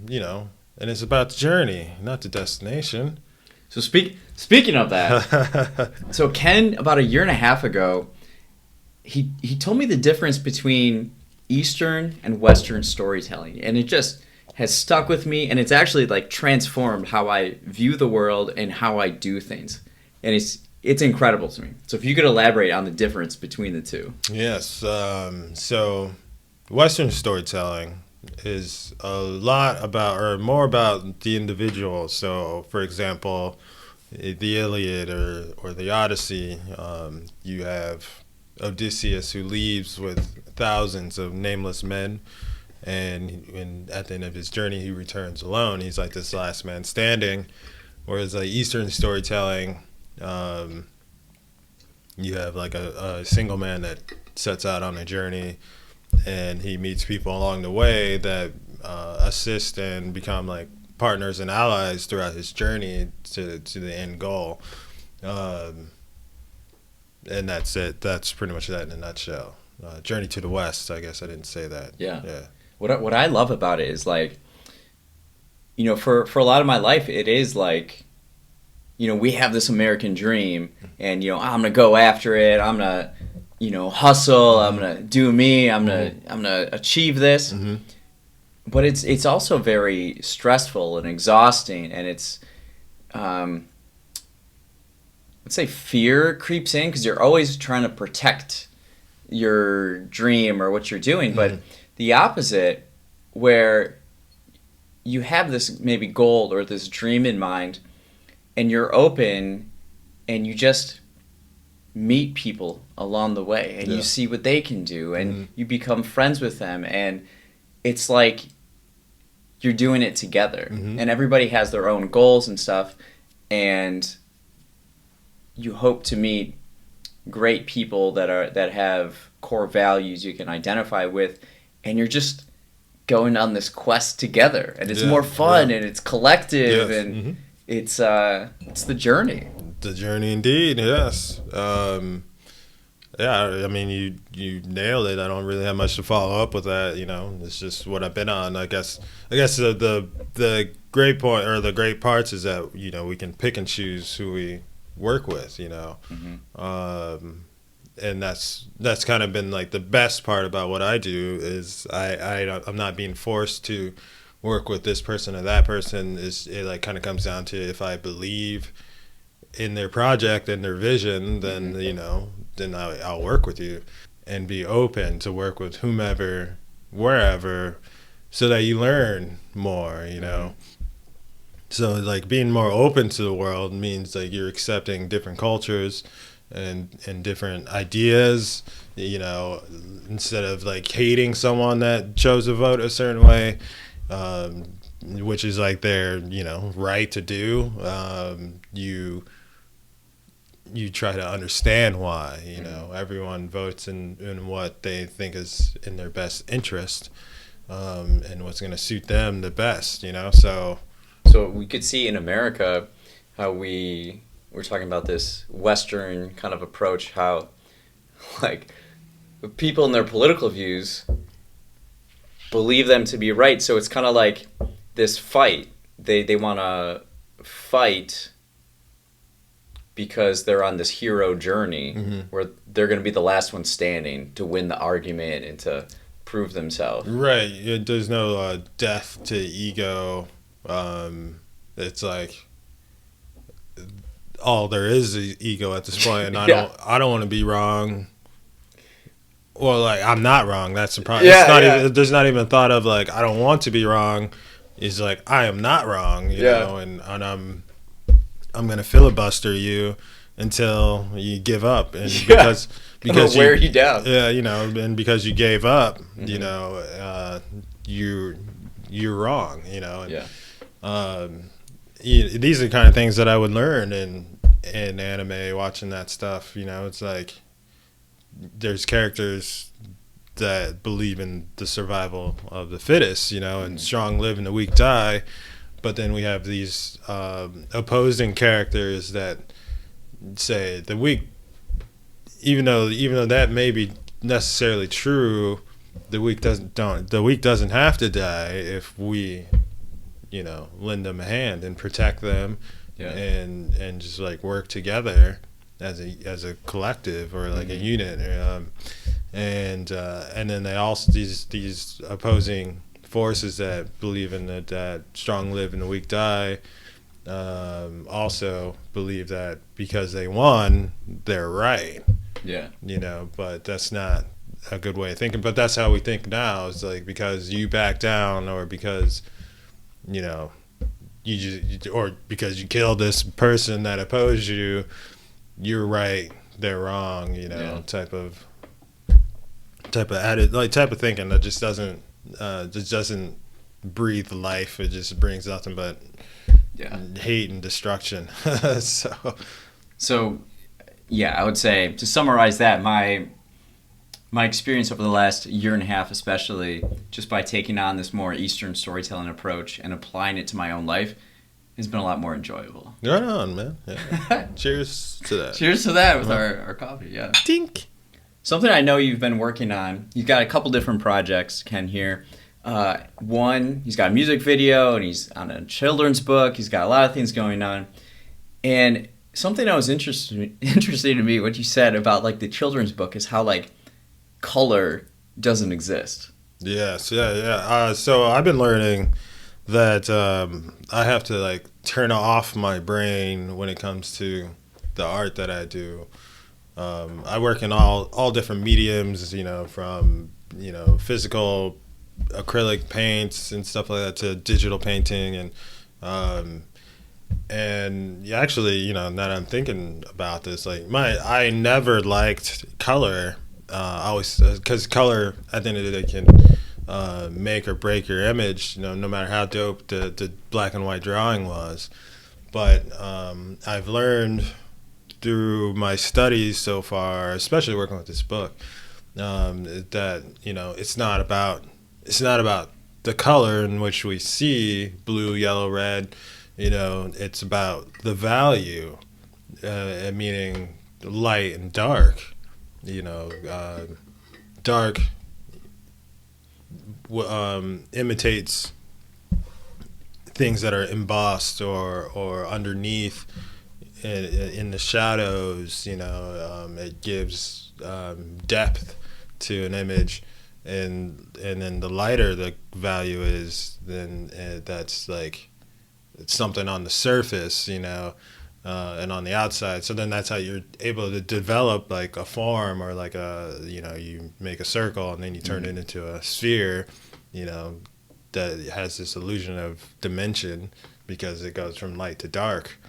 and it's about the journey, not the destination. So speaking of that, so Ken, about a year and a half ago, he told me the difference between Eastern and Western storytelling, and it just has stuck with me, and it's actually like transformed how I view the world and how I do things, and it's incredible to me. So if you could elaborate on the difference between the two. Yes. So Western storytelling is a lot about, or more about, the individual. So, for example, the Iliad or the Odyssey, you have Odysseus who leaves with thousands of nameless men, and at the end of his journey, he returns alone. He's like this last man standing. Whereas like Eastern storytelling, you have like a single man that sets out on a journey, and he meets people along the way that assist and become like partners and allies throughout his journey to the end goal. And that's it. That's pretty much that in a nutshell. Journey to the West. I guess I didn't say that. Yeah. Yeah. What I love about it is like, for a lot of my life, it is like, we have this American dream, and I'm gonna go after it. I'm gonna, hustle. I'm gonna do me. I'm gonna achieve this. Mm-hmm. But it's also very stressful and exhausting, and it's, let's say fear creeps in because you're always trying to protect your dream or what you're doing. But the opposite, where you have this maybe goal or this dream in mind, and you're open, and you just meet people along the way, and you see what they can do, and you become friends with them, and it's like you're doing it together, and everybody has their own goals and stuff, and you hope to meet great people that have core values you can identify with, and you're just going on this quest together, and it's more fun, and it's collective, and it's the journey. The journey, indeed. Yes. I mean, you nailed it. I don't really have much to follow up with that. It's just what I've been on. I guess the great point, or the great parts, is that we can pick and choose who we work with. And that's kind of been like the best part about what I do, is I'm not being forced to work with this person or that person. It like kind of comes down to, if I believe in their project and their vision, then then I'll work with you, and be open to work with whomever, wherever, so that you learn more. So like being more open to the world means like you're accepting different cultures and different ideas, instead of like hating someone that chose to vote a certain way, which is like their right to do. You try to understand why. Everyone votes in what they think is in their best interest, and what's going to suit them the best. So we could see in America how we're talking about this Western kind of approach, how like people in their political views believe them to be right. So it's kind of like this fight. They want to fight because they're on this hero journey where they're going to be the last one standing to win the argument and to prove themselves. Right. There's no death to ego. It's like all there is ego at this point, and I don't want to be wrong. Well, like, I'm not wrong. That's the problem. Even, there's not even a thought of like I don't want to be wrong. It's like I am not wrong, you know, and I'm gonna filibuster you until you give up, and because wear you down. Yeah, and because you gave up, you're wrong, And, these are the kind of things that I would learn in anime, watching that stuff. It's like there's characters that believe in the survival of the fittest, and strong live and the weak die. But then we have these opposing characters that say the weak, even though that may be necessarily true, the weak doesn't have to die if we lend them a hand and protect them, Yeah. and just like work together as a collective or like a unit, and then they also these opposing forces that believe in that strong live and the weak die, also believe that because they won, they're right. Yeah. But that's not a good way of thinking. But that's how we think now. It's like because you back down, or because or because you killed this person that opposed you, you're right, they're wrong. Yeah. Type of added type of thinking that just doesn't breathe life. It just brings nothing but hate and destruction. So, yeah, I would say to summarize that, my experience over the last year and a half, especially just by taking on this more Eastern storytelling approach and applying it to my own life, has been a lot more enjoyable. Right on, man. Yeah. Cheers to that. Cheers to that with our coffee. Yeah. Dink. Something I know you've been working on. You've got a couple different projects, Ken, here. One, he's got a music video, and he's on a children's book. He's got a lot of things going on. And something that was interesting to me, what you said about like the children's book, is how like color doesn't exist. Yes, yeah. So I've been learning that I have to like turn off my brain when it comes to the art that I do. I work in all different mediums, from physical acrylic paints and stuff like that to digital painting, and actually, now that I'm thinking about this, like I never liked color. Always, because color at the end of the day can make or break your image. No matter how dope the black and white drawing was. But I've learned through my studies so far, especially working with this book, that it's not about the color in which we see blue, yellow, red. It's about the value, meaning light and dark. Dark imitates things that are embossed or underneath in the shadows. It gives depth to an image, and then the lighter the value is, then that's like it's something on the surface, and on the outside. So then that's how you're able to develop like a form, or like you make a circle and then you turn it into a sphere, that has this illusion of dimension because it goes from light to dark.